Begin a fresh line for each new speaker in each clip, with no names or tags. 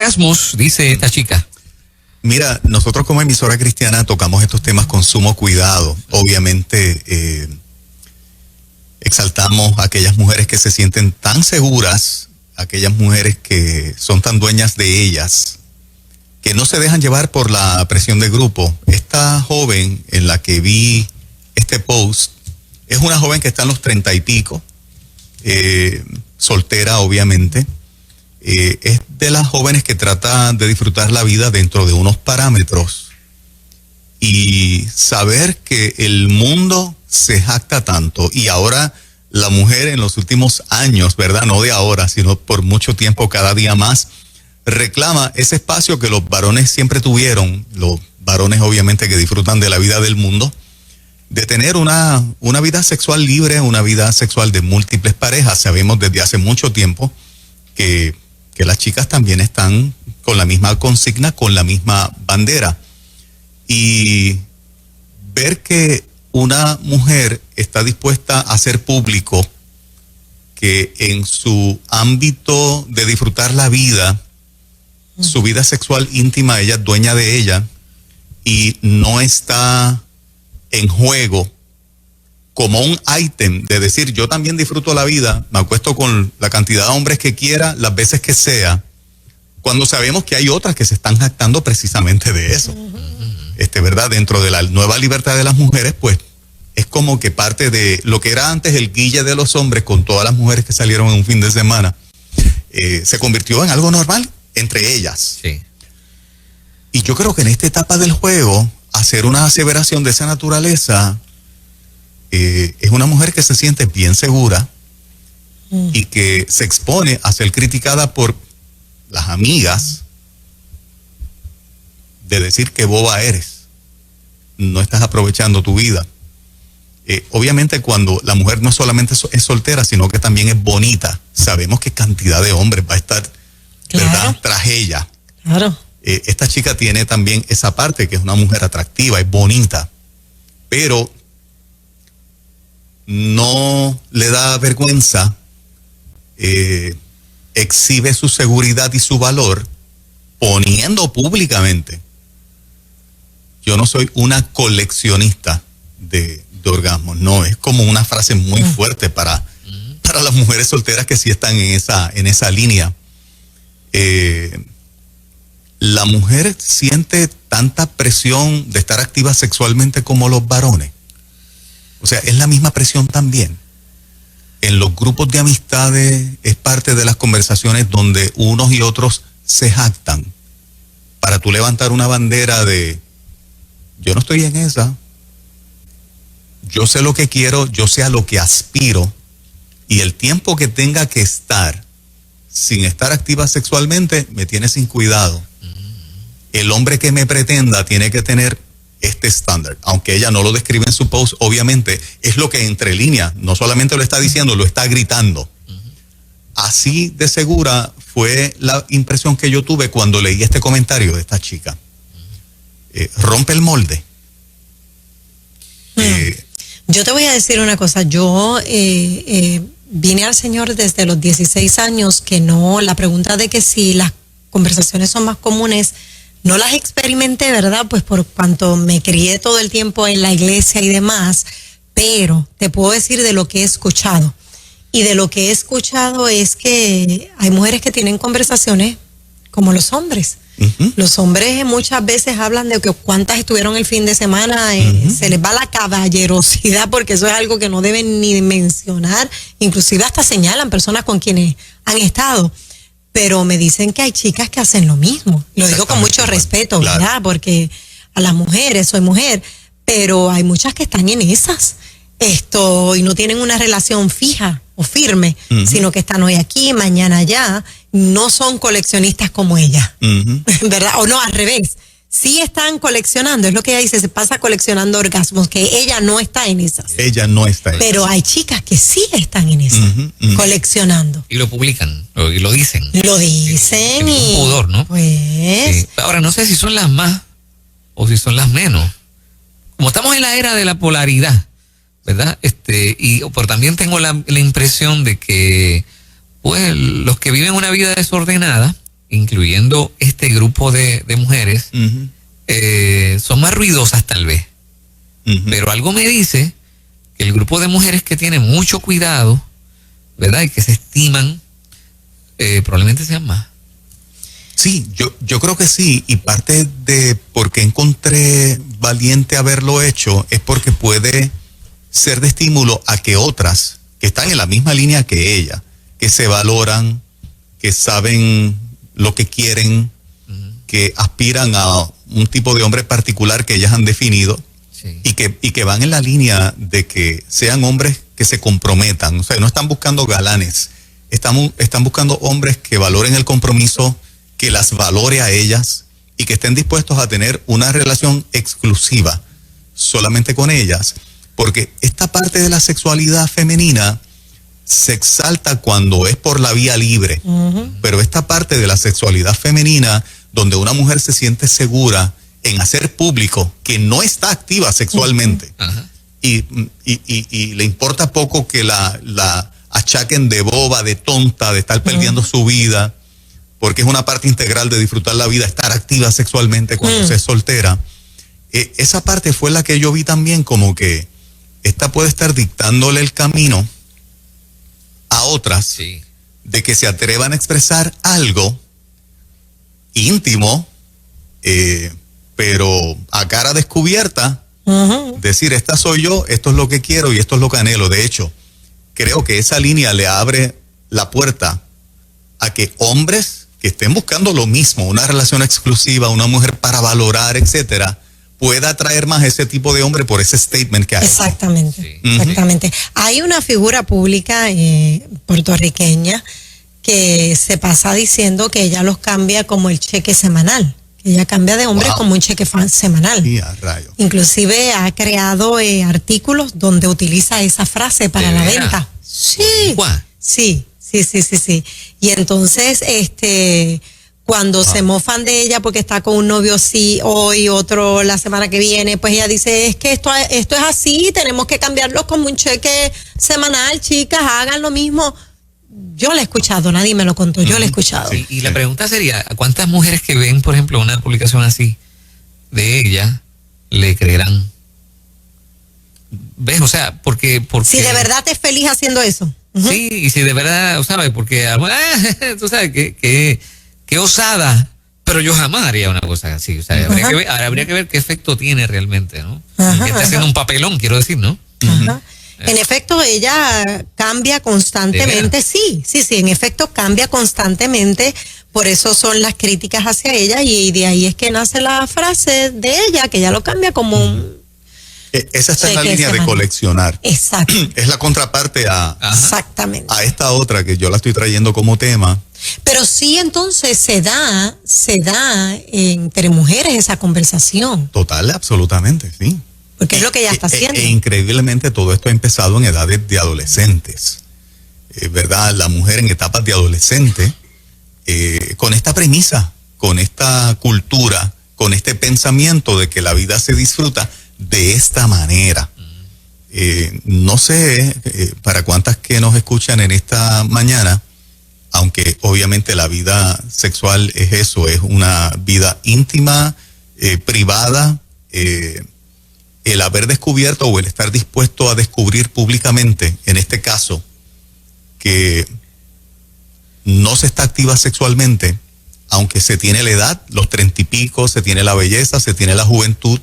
orgasmos, dice esta chica.
Mira, nosotros como emisora cristiana tocamos estos temas con sumo cuidado. Obviamente exaltamos a aquellas mujeres que se sienten tan seguras, aquellas mujeres que son tan dueñas de ellas, que no se dejan llevar por la presión del grupo. Esta joven en la que vi este post es una joven que está en los 30 y pico, soltera obviamente. Es de las jóvenes que trata de disfrutar la vida dentro de unos parámetros y saber que el mundo se jacta tanto, y ahora la mujer en los últimos años, ¿verdad? No de ahora, sino por mucho tiempo, cada día más, reclama ese espacio que los varones siempre tuvieron, los varones obviamente que disfrutan de la vida del mundo, de tener una vida sexual libre, una vida sexual de múltiples parejas. Sabemos desde hace mucho tiempo que las chicas también están con la misma consigna, con la misma bandera. Y ver que una mujer está dispuesta a hacer público que en su ámbito de disfrutar la vida, su vida sexual íntima, ella es dueña de ella y no está en juego como un ítem de decir, yo también disfruto la vida, me acuesto con la cantidad de hombres que quiera, las veces que sea, cuando sabemos que hay otras que se están jactando precisamente de eso. ¿Verdad? Dentro de la nueva libertad de las mujeres, pues, es como que parte de lo que era antes el guille de los hombres con todas las mujeres que salieron en un fin de semana, se convirtió en algo normal entre ellas.
Sí.
Y yo creo que en esta etapa del juego, hacer una aseveración de esa naturaleza, es una mujer que se siente bien segura y que se expone a ser criticada por las amigas de decir que boba eres, no estás aprovechando tu vida. Obviamente cuando la mujer no solamente es soltera, sino que también es bonita, sabemos qué cantidad de hombres va a estar,
claro,
¿verdad?, tras ella.
Claro.
Esta chica tiene también esa parte, que es una mujer atractiva, es bonita, pero no le da vergüenza, exhibe su seguridad y su valor poniendo públicamente: yo no soy una coleccionista de orgasmos. No, es como una frase muy fuerte para las mujeres solteras que sí están en esa línea. La mujer siente tanta presión de estar activa sexualmente como los varones. O sea, es la misma presión también. En los grupos de amistades es parte de las conversaciones donde unos y otros se jactan. Para tú levantar una bandera de: yo no estoy en esa, yo sé lo que quiero, yo sé a lo que aspiro, y el tiempo que tenga que estar sin estar activa sexualmente me tiene sin cuidado. El hombre que me pretenda tiene que tener este estándar, aunque ella no lo describe en su post, obviamente es lo que entre líneas, no solamente lo está diciendo, lo está gritando. Así de segura fue la impresión que yo tuve cuando leí este comentario de esta chica. Rompe el molde.
Yo te voy a decir una cosa. Yo vine al Señor desde los 16 años, que no, la pregunta de que si las conversaciones son más comunes, no las experimenté, ¿verdad? Pues por cuanto me crié todo el tiempo en la iglesia y demás, pero te puedo decir de lo que he escuchado. Y de lo que he escuchado es que hay mujeres que tienen conversaciones como los hombres. Los hombres muchas veces hablan de que cuántas estuvieron el fin de semana, se les va la caballerosidad, porque eso es algo que no deben ni mencionar, inclusive hasta señalan personas con quienes han estado, pero me dicen que hay chicas que hacen lo mismo. Lo digo con mucho respeto, claro, ¿verdad? Porque a las mujeres, soy mujer, pero hay muchas que están en esas, y no tienen una relación fija o firme, sino que están hoy aquí, mañana allá. No son coleccionistas como ella, ¿verdad? O no, al revés. Sí están coleccionando, es lo que ella dice, se pasa coleccionando orgasmos, que ella no está en esas.
Ella no está en
Pero
esas.
hay chicas que sí están en esas, coleccionando.
Y lo publican, y lo dicen.
Lo dicen
sin
y...
pudor, ¿no?
Pues...
Sí. Ahora, no sé si son las más o si son las menos. Como estamos en la era de la polaridad, ¿verdad? Pero también tengo la impresión de que pues los que viven una vida desordenada incluyendo este grupo de mujeres, son más ruidosas tal vez. Pero algo me dice que el grupo de mujeres que tiene mucho cuidado, ¿verdad? Y que se estiman, probablemente sean más.
Sí, yo creo que sí, y parte de por qué encontré valiente haberlo hecho es porque puede ser de estímulo a que otras que están en la misma línea que ella, que se valoran, que saben lo que quieren, que aspiran a un tipo de hombre particular que ellas han definido,
sí,
y que van en la línea de que sean hombres que se comprometan. O sea, no están buscando galanes, están buscando hombres que valoren el compromiso, que las valore a ellas y que estén dispuestos a tener una relación exclusiva solamente con ellas. Porque esta parte de la sexualidad femenina se exalta cuando es por la vía libre, pero esta parte de la sexualidad femenina, donde una mujer se siente segura en hacer público que no está activa sexualmente, y le importa poco que la achaquen de boba, de tonta, de estar perdiendo su vida, porque es una parte integral de disfrutar la vida, estar activa sexualmente cuando se es soltera. Esa parte fue la que yo vi también, como que esta puede estar dictándole el camino a otras,
sí,
de que se atrevan a expresar algo íntimo, pero a cara descubierta, decir, esta soy yo, esto es lo que quiero y esto es lo que anhelo. De hecho, creo que esa línea le abre la puerta a que hombres que estén buscando lo mismo, una relación exclusiva, una mujer para valorar, etcétera, pueda atraer más ese tipo de hombre por ese statement que hay.
Exactamente,
Sí.
exactamente. Hay una figura pública puertorriqueña que se pasa diciendo que ella los cambia como el cheque semanal, que ella cambia de hombre como un cheque semanal.
Y a rayo.
Inclusive ha creado artículos donde utiliza esa frase para la
veras?
venta. Sí,
¿Boricua?
sí. Y entonces, cuando se mofan de ella porque está con un novio sí hoy, otro la semana que viene, pues ella dice, es que esto es así, tenemos que cambiarlo como un cheque semanal, chicas, hagan lo mismo. Yo lo he escuchado, nadie me lo contó, yo lo he escuchado.
Sí, y la pregunta sería, ¿a cuántas mujeres que ven, por ejemplo, una publicación así de ella, le creerán? ¿Ves? O sea, porque
Si de verdad te es feliz haciendo eso.
Sí, y si de verdad, ¿sabes? Porque, tú sabes, qué osada, pero yo jamás haría una cosa así. O sea, habría que ver qué efecto tiene realmente, ¿no? Que está haciendo un papelón, quiero decir, ¿no?
En efecto, ella cambia constantemente, sí, en efecto cambia constantemente, por eso son las críticas hacia ella y de ahí es que nace la frase de ella, que ella lo cambia como un...
Esa está en la
cheque
línea de
semanal.
Exacto.
Exacto.
Es la contraparte
Exactamente.
a esta otra que yo la estoy trayendo como tema.
Pero sí, entonces se da entre mujeres esa conversación,
Total, absolutamente, sí.
porque es lo que ella está haciendo.
Increíblemente todo esto ha empezado en edades de adolescentes, ¿verdad? La mujer en etapas de adolescente, con esta premisa, con esta cultura, con este pensamiento de que la vida se disfruta de esta manera. No sé para cuántas que nos escuchan en esta mañana, aunque obviamente la vida sexual es eso, es una vida íntima, privada, el haber descubierto o el estar dispuesto a descubrir públicamente, en este caso, que no se está activa sexualmente, aunque se tiene la edad, los 30 y pico, se tiene la belleza, se tiene la juventud,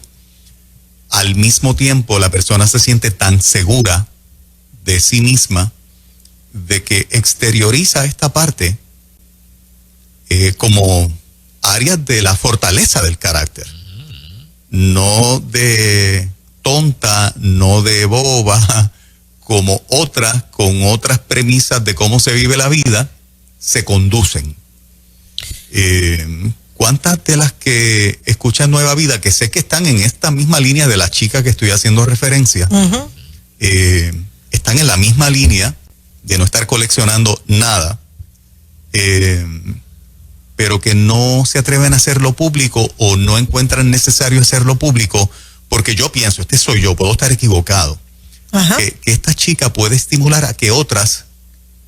al mismo tiempo la persona se siente tan segura de sí misma de que exterioriza esta parte como áreas de la fortaleza del carácter, no de tonta, no de boba, como otras, con otras premisas de cómo se vive la vida, se conducen. ¿Cuántas de las que escuchan Nueva Vida, que sé que están en esta misma línea de la chica que estoy haciendo referencia, están en la misma línea de no estar coleccionando nada, pero que no se atreven a hacerlo público o no encuentran necesario hacerlo público, porque yo pienso, este soy yo, puedo estar equivocado, que esta chica puede estimular a que otras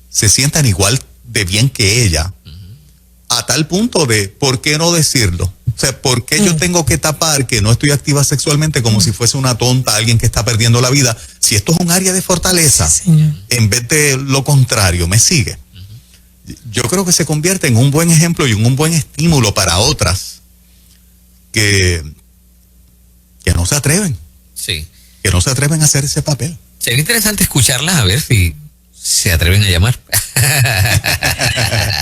se sientan igual de bien que ella, a tal punto de ¿por qué no decirlo? O sea, ¿por qué yo tengo que tapar que no estoy activa sexualmente como si fuese una tonta, alguien que está perdiendo la vida? Si esto es un área de fortaleza, en vez de lo contrario, ¿me sigue? Yo creo que se convierte en un buen ejemplo y un buen estímulo para otras que no se atreven.
Sí.
Que no se atreven a hacer ese papel.
Sería interesante escucharlas a ver si se atreven a llamar.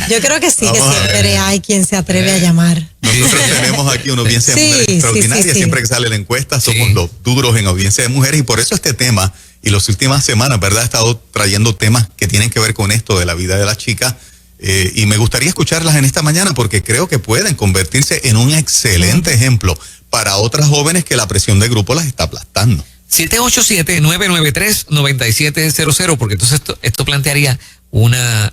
Yo creo que sí, que siempre hay quien se atreve a llamar.
Nosotros tenemos aquí una audiencia de mujeres extraordinaria. Siempre que sale la encuesta somos los duros en audiencia de mujeres, y por eso este tema y las últimas semanas, ¿verdad?, he estado trayendo temas que tienen que ver con esto de la vida de las chicas, y me gustaría escucharlas en esta mañana porque creo que pueden convertirse en un excelente ejemplo para otras jóvenes que la presión de grupo las está aplastando.
787-993-9700, porque entonces esto plantearía una,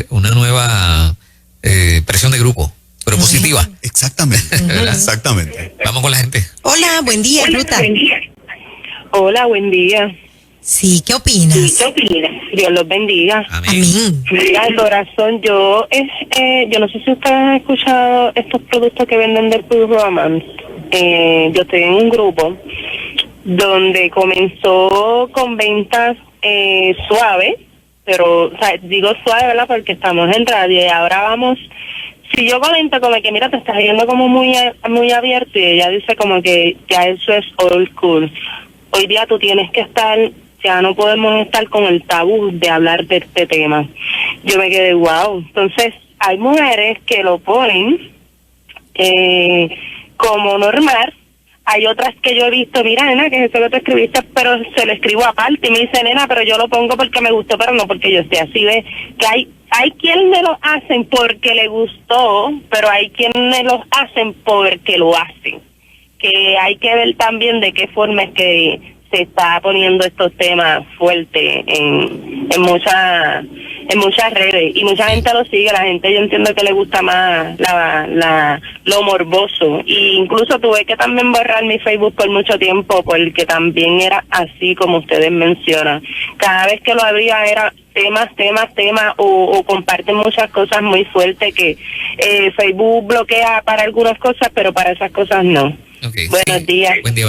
una nueva presión de grupo, pero positiva.
Exactamente, exactamente.
Vamos con la gente.
Hola, buen día, Ruta.
Hola, buen día.
Sí, ¿qué opinas?
Dios los bendiga.
Amén.
Mira, el corazón, yo no sé si ustedes han escuchado estos productos que venden del Pure Romance. Yo estoy en un grupo donde comenzó con ventas suaves, pero, o sea, digo suave, ¿verdad?, porque estamos en radio, y ahora vamos, si yo comento como que, mira, te estás yendo como muy abierto, y ella dice como que ya eso es old school. Hoy día tú tienes que estar, ya no podemos estar con el tabú de hablar de este tema. Yo me quedé, wow. Entonces, hay mujeres que lo ponen como normal. Hay otras que yo he visto, mira, nena, que es eso que tú escribiste, pero se lo escribo aparte, y me dice, nena, pero yo lo pongo porque me gustó, pero no porque yo esté así. Ve que hay quien me lo hacen porque le gustó, pero hay quien me lo hacen porque lo hacen. Que hay que ver también de qué forma es que se está poniendo estos temas fuertes en muchas redes, y mucha gente lo sigue. La gente, yo entiendo que le gusta más lo morboso, y incluso tuve que también borrar mi Facebook por mucho tiempo porque también era así como ustedes mencionan. Cada vez que lo abría era temas o comparten muchas cosas muy fuertes que Facebook bloquea para algunas cosas, pero para esas cosas no.
Okay,
Buenos días.
Buen día.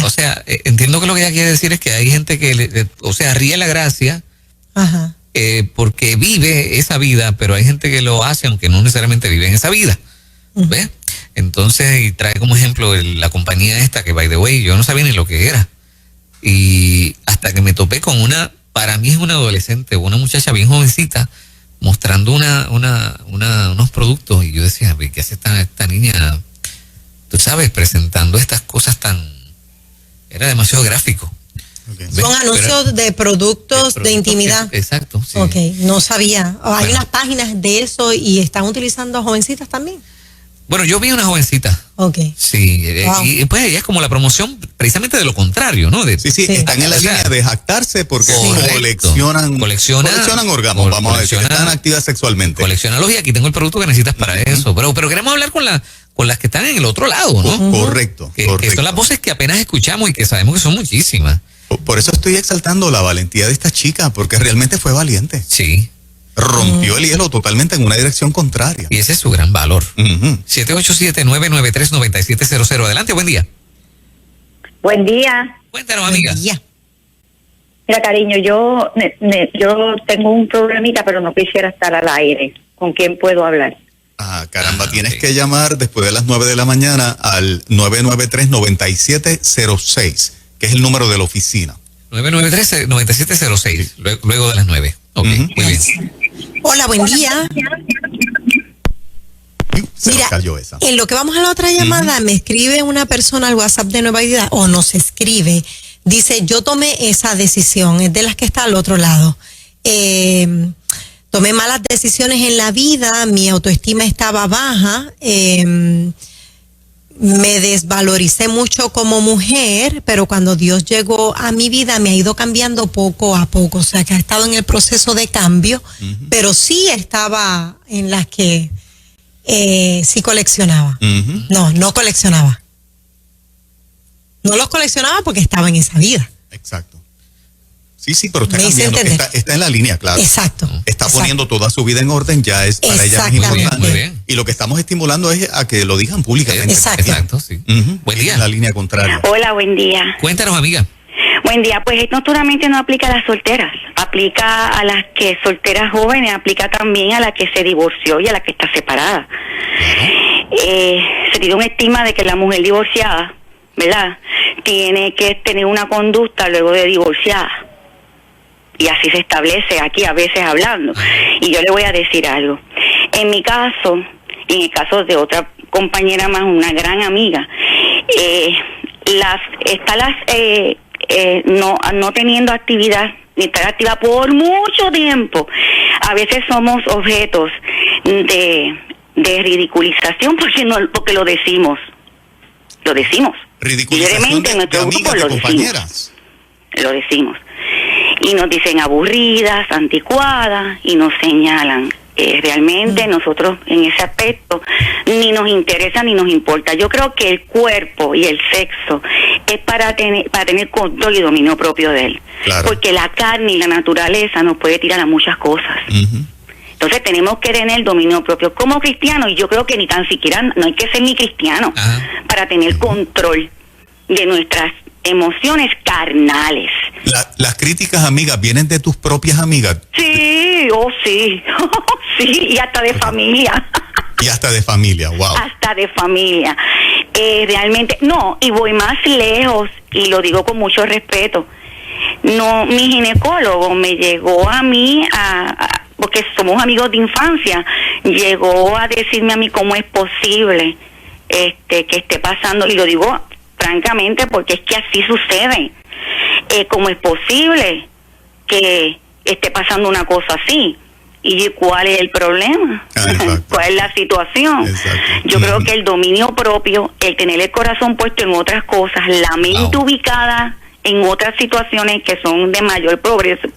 O sea, entiendo que lo que ella quiere decir es que hay gente que, ríe la gracia, porque vive esa vida, pero hay gente que lo hace aunque no necesariamente vive en esa vida. ¿Ves? Entonces, y trae como ejemplo la compañía esta, que by the way, yo no sabía ni lo que era. Y hasta que me topé con para mí es una adolescente, una muchacha bien jovencita, mostrando unos productos, y yo decía, ¿qué hace esta niña? Tú sabes, presentando estas cosas era demasiado gráfico.
Okay. Son anuncios de productos de intimidad.
Exacto. Sí.
Ok, no sabía. Hay unas páginas de eso y están utilizando jovencitas también.
Bueno, yo vi una jovencita.
Ok.
Sí, wow. Y pues ella es como la promoción precisamente de lo contrario, ¿no?
Sí, están en la línea de jactarse porque coleccionan orgasmos, vamos a decir, están activas sexualmente.
Coleccionalos, y aquí tengo el producto que necesitas para eso. Pero queremos hablar con las que están en el otro lado, ¿no?
Correcto.
Que son las voces que apenas escuchamos y que sabemos que son muchísimas.
Por eso estoy exaltando la valentía de esta chica, porque realmente fue valiente.
Sí.
Rompió el hielo totalmente en una dirección contraria.
Y ese es su gran valor. 787-993-9700. Adelante, buen día.
Buen día.
Cuéntanos, amiga.
Buen día.
Mira, cariño, yo tengo un problemita, pero no quisiera estar al aire. ¿Con quién puedo hablar?
Caramba, tienes que llamar después de las 9 de la mañana al 993-9706, que es el número de la oficina.
993-9706, luego de las 9. Ok, muy bien.
Hola, buen día. Mira,
cayó esa.
En lo que vamos a la otra llamada, me escribe una persona al WhatsApp de Nueva Vida, o nos escribe, dice, yo tomé esa decisión, es de las que está al otro lado. Tomé malas decisiones en la vida, mi autoestima estaba baja, me desvaloricé mucho como mujer, pero cuando Dios llegó a mi vida me ha ido cambiando poco a poco, o sea que ha estado en el proceso de cambio, pero sí estaba en las que sí coleccionaba. No coleccionaba. No los coleccionaba porque estaba en esa vida.
Exacto. Sí, pero está cambiando, está en la línea, claro.
Exacto.
Está poniendo toda su vida en orden, ya es para ella es importante.
Muy bien.
Y lo que estamos estimulando es a que lo digan públicamente.
Exacto, sí. Buen día.
En la línea contraria.
Hola, buen día.
Cuéntanos, amiga.
Buen día, pues esto solamente no aplica a las solteras, aplica a las que solteras jóvenes, aplica también a la que se divorció y a la que está separada. Se tiene una estima de que la mujer divorciada, ¿verdad?, tiene que tener una conducta luego de divorciada. Y así se establece aquí a veces hablando. Y yo le voy a decir algo. En mi caso, y en el caso de otra compañera más, una gran amiga, no teniendo actividad, ni estar activa por mucho tiempo. A veces somos objetos de ridiculización porque lo decimos.
Ridiculización de
nuestro
amigas,
grupo
de
lo
compañeras.
Lo decimos. Y nos dicen aburridas, anticuadas, y nos señalan. Realmente nosotros en ese aspecto ni nos interesa ni nos importa. Yo creo que el cuerpo y el sexo es para tener control y dominio propio de él.
Claro.
Porque la carne y la naturaleza nos puede tirar a muchas cosas. Entonces tenemos que tener dominio propio como cristianos, y yo creo que ni tan siquiera, no hay que ser ni cristiano para tener control de nuestras emociones carnales.
Las críticas, amigas, vienen de tus propias amigas.
Sí, sí, sí, y hasta de familia.
Y hasta de familia, wow.
Hasta de familia. Realmente, no, y voy más lejos, y lo digo con mucho respeto. No, mi ginecólogo me llegó a mí, porque somos amigos de infancia, llegó a decirme a mí cómo es posible que esté pasando, y lo digo francamente porque es que así sucede. ¿Cómo es posible que esté pasando una cosa así? ¿Y cuál es el problema? ¿Cuál es la situación?
Exacto.
Yo creo que el dominio propio, el tener el corazón puesto en otras cosas, la mente ubicada en otras situaciones que son de mayor progreso,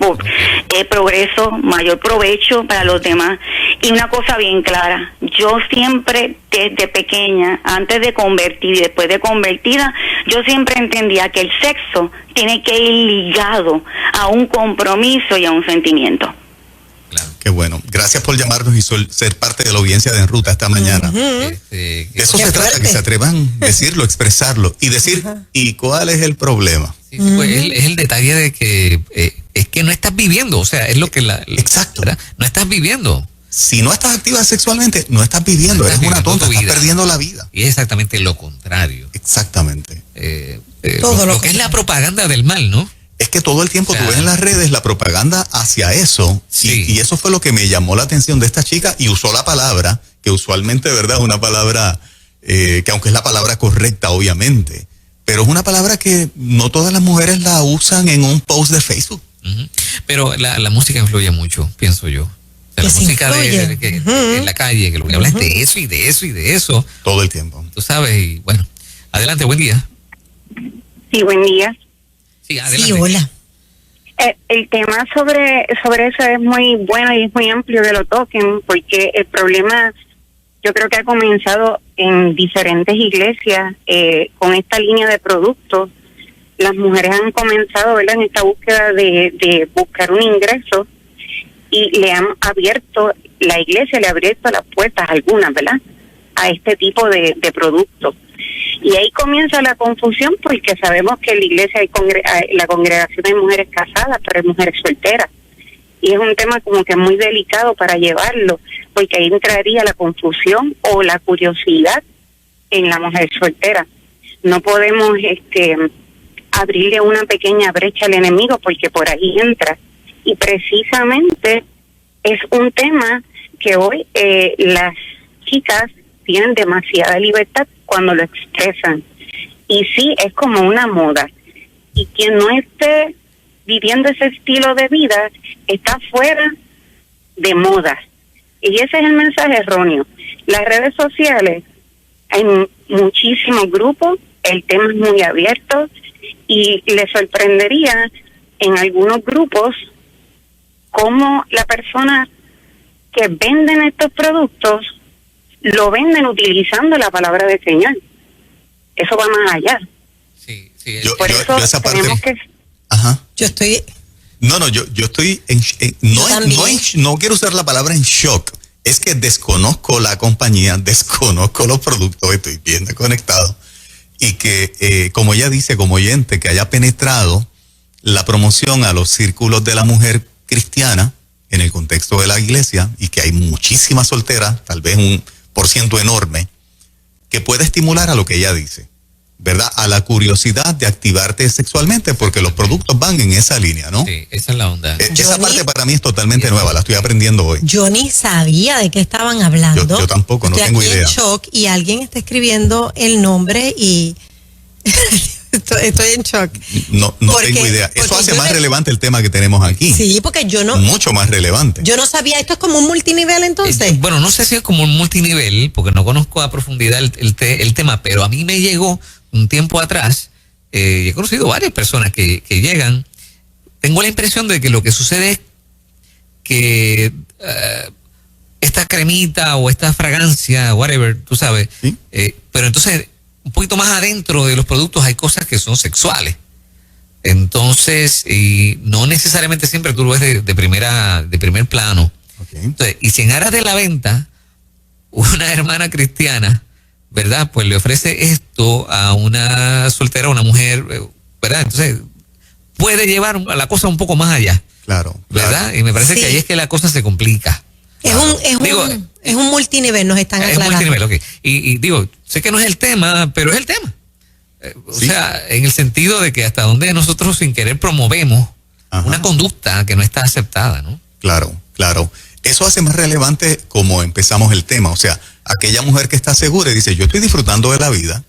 mayor provecho para los demás. Y una cosa bien clara, yo siempre desde pequeña, antes de convertir y después de convertida, yo siempre entendía que el sexo tiene que ir ligado a un compromiso y a un sentimiento.
Claro. Qué bueno. Gracias por llamarnos y ser parte de la audiencia de En Ruta esta mañana. De eso se trata, que se atrevan a decirlo, expresarlo y decir, ¿y cuál es el problema?
Sí, pues es el detalle de que es que no estás viviendo, o sea, es lo que
Exacto.
¿verdad? No estás viviendo.
Si no estás activa sexualmente, no estás viviendo, eres una tonta, estás perdiendo la vida.
Y es exactamente lo contrario.
Exactamente.
Todo
lo que es la propaganda del mal, ¿no?
Es que todo el tiempo tú ves en las redes la propaganda hacia eso, y eso fue lo que me llamó la atención de esta chica, y usó la palabra, que usualmente, ¿verdad?, es una palabra que aunque es la palabra correcta, obviamente, pero es una palabra que no todas las mujeres la usan en un post de Facebook.
Pero la música influye mucho, pienso yo. O sea, la música en la calle, que lo que habla es de eso y de eso y de eso.
Todo el tiempo.
Tú sabes, y bueno, adelante, buen día.
Sí, buen día.
Sí, adelante.
Sí, hola.
El tema sobre eso es muy bueno y es muy amplio que lo toquen, porque el problema yo creo que ha comenzado en diferentes iglesias con esta línea de productos. Las mujeres han comenzado, ¿verdad?, en esta búsqueda de buscar un ingreso, y le han abierto, la iglesia le ha abierto las puertas, algunas, ¿verdad?, a este tipo de productos. Y ahí comienza la confusión, porque sabemos que en la iglesia hay la congregación hay mujeres casadas, pero hay mujeres solteras. Y es un tema como que muy delicado para llevarlo, porque ahí entraría la confusión o la curiosidad en la mujer soltera. No podemos abrirle una pequeña brecha al enemigo, porque por ahí entra. Y precisamente es un tema que hoy las chicas tienen demasiada libertad cuando lo expresan. Y sí, es como una moda. Y quien no esté viviendo ese estilo de vida está fuera de moda. Y ese es el mensaje erróneo. Las redes sociales, hay muchísimos grupos, el tema es muy abierto, y les sorprendería en algunos grupos cómo la persona que venden estos productos lo venden utilizando la palabra del Señor. Eso va más allá.
Sí.
Yo
Por eso
esa parte,
tenemos que...
Ajá.
Yo estoy...
No, yo estoy no quiero usar la palabra en shock. Es que desconozco la compañía, desconozco los productos, estoy bien desconectado. Y que, como ella dice, como oyente, que haya penetrado la promoción a los círculos de la mujer cristiana en el contexto de la iglesia, y que hay muchísimas solteras, tal vez un % enorme, que puede estimular a lo que ella dice, ¿verdad? A la curiosidad de activarte sexualmente, porque los productos van en esa línea, ¿no?
Sí, esa es la onda.
Esa parte para mí es totalmente nueva, la estoy aprendiendo hoy.
Yo ni sabía de qué estaban hablando.
Yo tampoco, no tengo idea.
Estoy en shock y alguien está escribiendo el nombre y estoy en shock.
No tengo idea. Eso hace más relevante el tema que tenemos aquí.
Sí, porque yo no...
Mucho más relevante.
Yo no sabía, ¿esto es como un multinivel entonces?
Bueno, no sé si es como un multinivel, porque no conozco a profundidad el tema, pero a mí me llegó un tiempo atrás, he conocido varias personas que llegan. Tengo la impresión de que lo que sucede es que esta cremita o esta fragancia, whatever, tú sabes, ¿sí? Pero entonces un poquito más adentro de los productos hay cosas que son sexuales. Entonces, y no necesariamente siempre tú lo ves de primer plano. Okay. Entonces, y si en aras de la venta, una hermana cristiana, ¿verdad? Pues le ofrece esto a una soltera, a una mujer, ¿verdad? Entonces, puede llevar a la cosa un poco más allá.
Claro.
¿Verdad? Y me parece que ahí es que la cosa se complica.
Claro. Es un multinivel, nos están aclarando. Es un multinivel,
ok. Y digo, sé que no es el tema, pero es el tema. O sea, en el sentido de que hasta donde nosotros sin querer promovemos una conducta que no está aceptada, ¿no?
Claro. Eso hace más relevante como empezamos el tema. O sea, aquella mujer que está segura y dice, yo estoy disfrutando de la vida,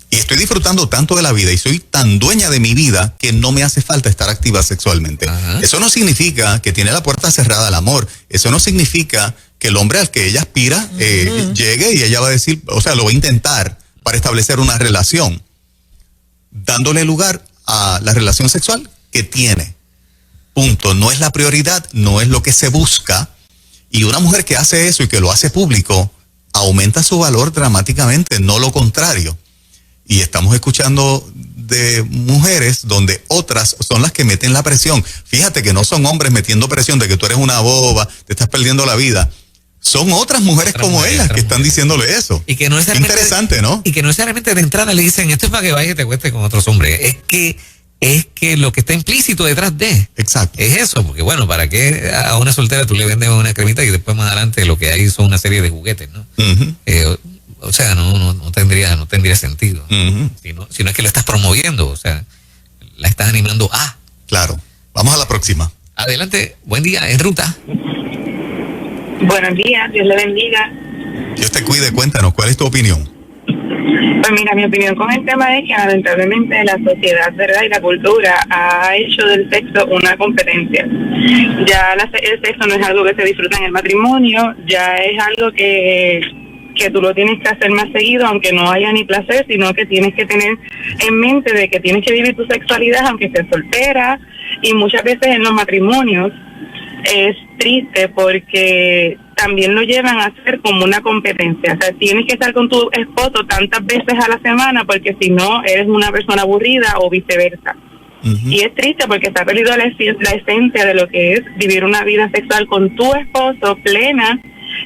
y estoy disfrutando tanto de la vida y soy tan dueña de mi vida que no me hace falta estar activa sexualmente. Eso no significa que tiene la puerta cerrada al amor. Eso no significa que el hombre al que ella aspira llegue y ella va a decir, o sea, lo va a intentar para establecer una relación, dándole lugar a la relación sexual que tiene. Punto. No es la prioridad, no es lo que se busca. Y una mujer que hace eso y que lo hace público, aumenta su valor dramáticamente, no lo contrario. Y estamos escuchando de mujeres donde otras son las que meten la presión. Fíjate que no son hombres metiendo presión de que tú eres una boba, te estás perdiendo la vida. Son otras mujeres como ellas que están diciéndole eso.
Y que no es
interesante, ¿no?
Y que no necesariamente de entrada le dicen, esto es para que vayas y te acuestes con otros hombres. Es que lo que está implícito detrás de.
Exacto.
Es eso, porque bueno, ¿para qué a una soltera tú le vendes una cremita y después más adelante lo que hay son una serie de juguetes, ¿no? O sea, no tendría sentido. Si no es que lo estás promoviendo, o sea, la estás animando a.
Claro. Vamos a la próxima.
Adelante, buen día, en ruta.
Buenos días, Dios le bendiga.
Dios te cuide, cuéntanos, ¿cuál es tu opinión?
Pues mira, mi opinión con el tema es que lamentablemente la sociedad, ¿verdad? Y la cultura ha hecho del sexo una competencia. Ya el sexo no es algo que se disfruta en el matrimonio, ya es algo que tú lo tienes que hacer más seguido, aunque no haya ni placer, sino que tienes que tener en mente de que tienes que vivir tu sexualidad aunque estés soltera. Y muchas veces en los matrimonios es triste porque también lo llevan a hacer como una competencia. O sea, tienes que estar con tu esposo tantas veces a la semana porque si no eres una persona aburrida o viceversa. Y es triste porque se ha perdido la esencia de lo que es vivir una vida sexual con tu esposo plena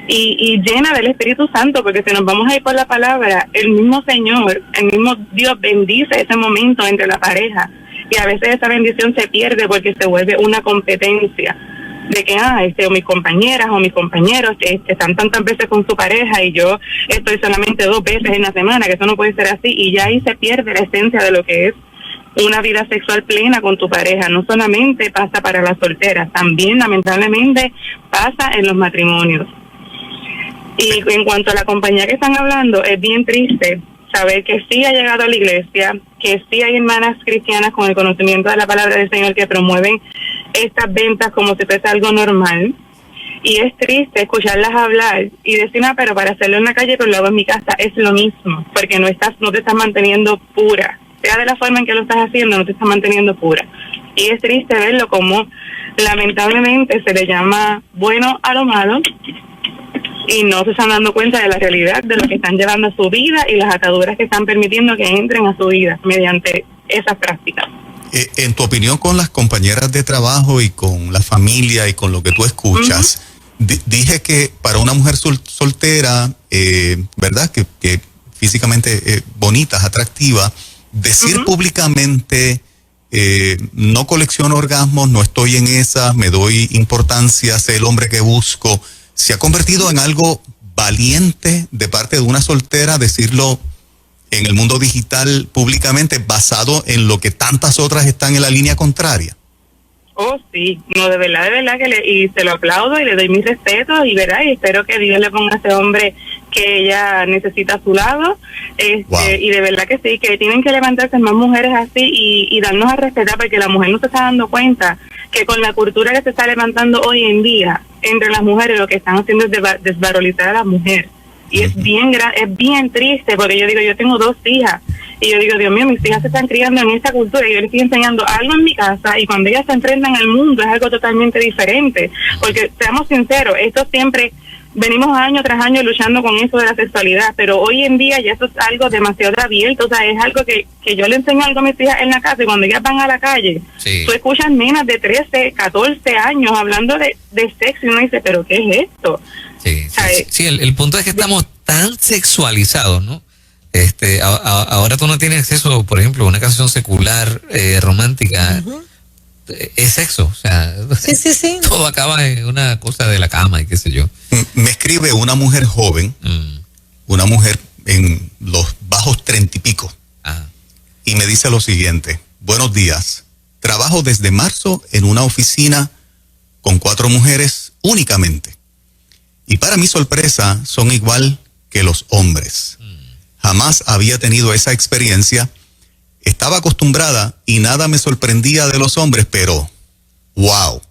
y llena del Espíritu Santo, porque si nos vamos a ir por la palabra, el mismo Señor, el mismo Dios bendice ese momento entre la pareja, y a veces esa bendición se pierde porque se vuelve una competencia de que o mis compañeras o mis compañeros están tantas veces con su pareja y yo estoy solamente 2 veces en la semana, que eso no puede ser así, y ya ahí se pierde la esencia de lo que es una vida sexual plena con tu pareja. No solamente pasa para las solteras, también lamentablemente pasa en los matrimonios. Y en cuanto a la compañía que están hablando, es bien triste saber que sí ha llegado a la iglesia, que sí hay hermanas cristianas con el conocimiento de la palabra del Señor que promueven estas ventas como si fuese algo normal. Y es triste escucharlas hablar y decir, pero para hacerlo en la calle, pero luego en mi casa es lo mismo, porque no te estás manteniendo pura. Sea de la forma en que lo estás haciendo, no te estás manteniendo pura. Y es triste verlo como lamentablemente se le llama bueno a lo malo y no se están dando cuenta de la realidad de lo que están llevando a su vida y las ataduras que están permitiendo que entren a su vida mediante esas prácticas.
En tu opinión, con las compañeras de trabajo y con la familia y con lo que tú escuchas, dije que para una mujer soltera, ¿verdad? Que físicamente bonita, atractiva, decir públicamente, no colecciono orgasmos, no estoy en esa, me doy importancia, sé el hombre que busco, se ha convertido en algo valiente de parte de una soltera decirlo en el mundo digital públicamente, basado en lo que tantas otras están en la línea contraria.
Oh, sí, no, de verdad y se lo aplaudo y le doy mis respetos y verdad, y espero que Dios le ponga a ese hombre que ella necesita a su lado, y de verdad que sí, que tienen que levantarse más mujeres así y darnos a respetar, porque la mujer no se está dando cuenta que con la cultura que se está levantando hoy en día entre las mujeres, lo que están haciendo es desvalorizar a la mujer. Y es bien triste, porque yo digo, yo tengo 2 hijas, y yo digo, Dios mío, mis hijas se están criando en esta cultura, y yo les estoy enseñando algo en mi casa, y cuando ellas se enfrentan al mundo es algo totalmente diferente, porque seamos sinceros, esto siempre, venimos año tras año luchando con eso de la sexualidad, pero hoy en día ya eso es algo demasiado abierto, o sea, es algo que yo le enseño algo a mis hijas en la casa, y cuando ellas van a la calle, tú escuchas nenas de 13, 14 años hablando de sexo, y uno dice, pero ¿qué es esto?
Sí, el punto es que estamos tan sexualizados, ¿no? Ahora tú no tienes acceso, por ejemplo, a una canción secular, romántica, es sexo, o sea,
sí.
Todo acaba en una cosa de la cama y qué sé yo.
Me escribe una mujer joven, una mujer en los bajos 30 y pico, y me dice lo siguiente: buenos días, trabajo desde marzo en una oficina con 4 mujeres únicamente. Y para mi sorpresa, son igual que los hombres. Jamás había tenido esa experiencia. Estaba acostumbrada y nada me sorprendía de los hombres, pero ¡wow!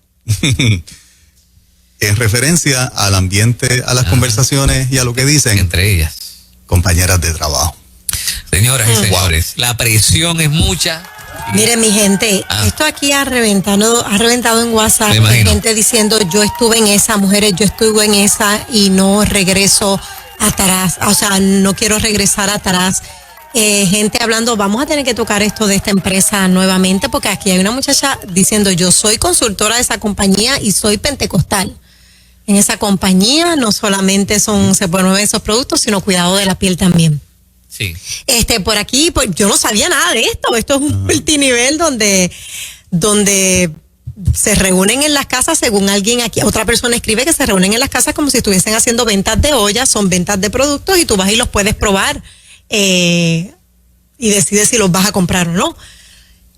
En referencia al ambiente, a las conversaciones y a lo que dicen.
Entre ellas.
Compañeras de trabajo.
Señoras y señores, la presión es mucha.
Miren, mi gente, esto aquí ha reventado en WhatsApp, gente diciendo, yo estuve en esa, mujeres, yo estuve en esa y no regreso atrás, o sea, no quiero regresar atrás. Gente hablando, vamos a tener que tocar esto de esta empresa nuevamente, porque aquí hay una muchacha diciendo, yo soy consultora de esa compañía y soy pentecostal. En esa compañía no solamente se promueven esos productos, sino cuidado de la piel también.
Sí.
Por aquí, pues yo no sabía nada de esto. Esto es un multinivel donde se reúnen en las casas, según alguien aquí, otra persona escribe que se reúnen en las casas como si estuviesen haciendo ventas de ollas, son ventas de productos y tú vas y los puedes probar y decides si los vas a comprar o no.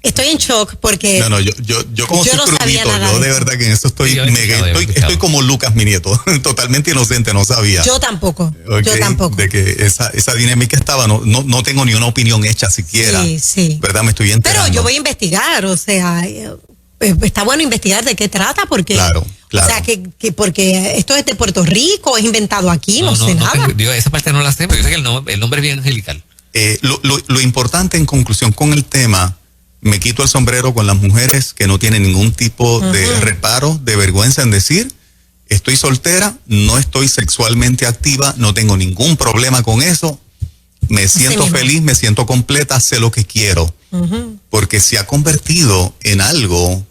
Estoy en shock porque
yo como
yo no sabía nada.
Yo de verdad que en eso estoy como Lucas, mi nieto, totalmente inocente, no sabía.
Yo tampoco.
De que esa dinámica estaba, no tengo ni una opinión hecha siquiera.
Sí.
¿Verdad? Me estoy enterando.
Pero yo voy a investigar, o sea, está bueno investigar de qué trata, porque
claro.
O sea, que porque esto es de Puerto Rico, es inventado aquí, no sé nada.
Esa parte no la sé, pero yo sé que el nombre es bien angelical.
Lo importante en conclusión con el tema, me quito el sombrero con las mujeres que no tienen ningún tipo de reparo, de vergüenza en decir, estoy soltera, no estoy sexualmente activa, no tengo ningún problema con eso, me siento feliz, me siento completa, sé lo que quiero. Porque se ha convertido en algo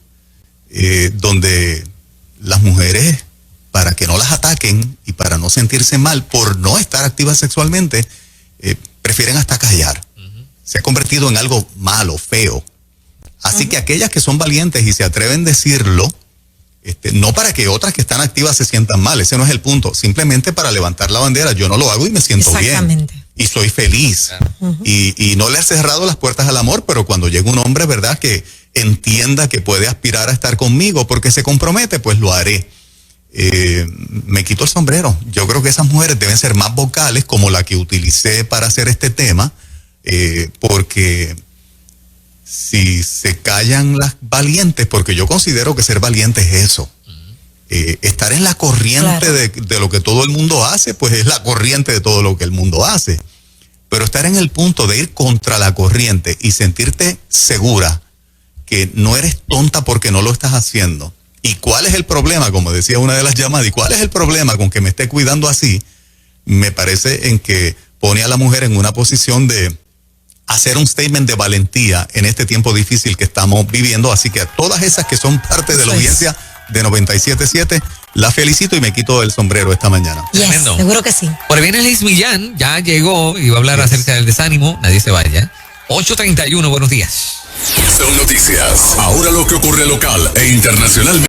donde las mujeres, para que no las ataquen y para no sentirse mal por no estar activas sexualmente, prefieren hasta callar. Se ha convertido en algo malo, feo. Así que aquellas que son valientes y se atreven a decirlo, no para que otras que están activas se sientan mal, ese no es el punto, simplemente para levantar la bandera. Yo no lo hago y me siento bien. Y soy feliz. Y no le he cerrado las puertas al amor, pero cuando llega un hombre, ¿verdad?, que entienda que puede aspirar a estar conmigo porque se compromete, pues lo haré. Me quito el sombrero. Yo creo que esas mujeres deben ser más vocales, como la que utilicé para hacer este tema, porque si se callan las valientes, porque yo considero que ser valiente es eso, estar en la corriente de lo que todo el mundo hace, pues es la corriente de todo lo que el mundo hace, pero estar en el punto de ir contra la corriente y sentirte segura que no eres tonta porque no lo estás haciendo. ¿Y cuál es el problema? Como decía una de las llamadas, ¿y cuál es el problema con que me esté cuidando así? Me parece en que pone a la mujer en una posición de hacer un statement de valentía en este tiempo difícil que estamos viviendo. Así que a todas esas que son parte de la audiencia de 97.7, la felicito y me quito el sombrero esta mañana.
Yes, seguro que sí.
Por ahí viene Liz Millán, ya llegó y va a hablar acerca del desánimo. Nadie se vaya. 8:31, buenos días.
Son noticias. Ahora lo que ocurre local e internacionalmente.